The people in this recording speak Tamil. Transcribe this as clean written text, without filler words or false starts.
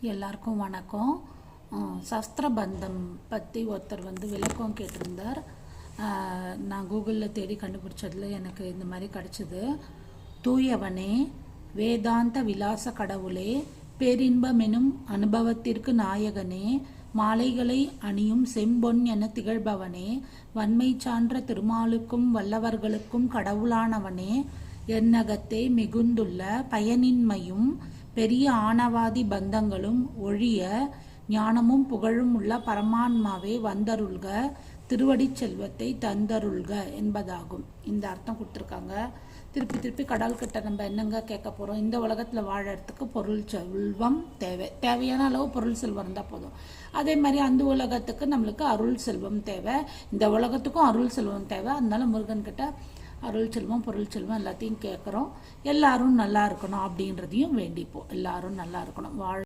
எல்லாருக்கும் வணக்கம். சஸ்திரபந்தம் பற்றி ஒருத்தர் விளக்கம் கேட்டிருந்தார். நான் கூகுளில் தேடி கண்டுபிடிச்சதில் எனக்கு இந்த மாதிரி கிடச்சிது. தூயவனே, வேதாந்த விலாச கடவுளே, பேரின்பமெனும் அனுபவத்திற்கு நாயகனே, மாலைகளை அணியும் செம்பொன் என திகழ்பவனே, வன்மை சான்ற திருமாலுக்கும் வல்லவர்களுக்கும் கடவுளானவனே, எண்ணகத்தே மிகுந்துள்ள பயனின்மையும் பெரிய ஆணவாதி பந்தங்களும் ஒழிய ஞானமும் புகழும் உள்ள பரமான்மாவே வந்தருள்க, திருவடி செல்வத்தை தந்தருள்க என்பதாகும். இந்த அர்த்தம் கொடுத்துருக்காங்க. திருப்பி கடவுள் கிட்ட நம்ம என்னங்க கேட்க போகிறோம்? இந்த உலகத்தில் வாழறதுக்கு பொருள் செல்வம் தேவையான அளவு பொருள் செல்வம் இருந்தால் போதும். அதே மாதிரி அந்த உலகத்துக்கு நம்மளுக்கு அருள் செல்வம் தேவை, இந்த உலகத்துக்கும் அருள் செல்வம் தேவை. அதனால முருகன் கிட்ட அருள் செல்வம் பொருள் செல்வம் எல்லாத்தையும் கேட்குறோம். எல்லாரும் நல்லா இருக்கணும் அப்படின்றதையும் வேண்டிப்போம். எல்லாரும் நல்லா இருக்கணும்.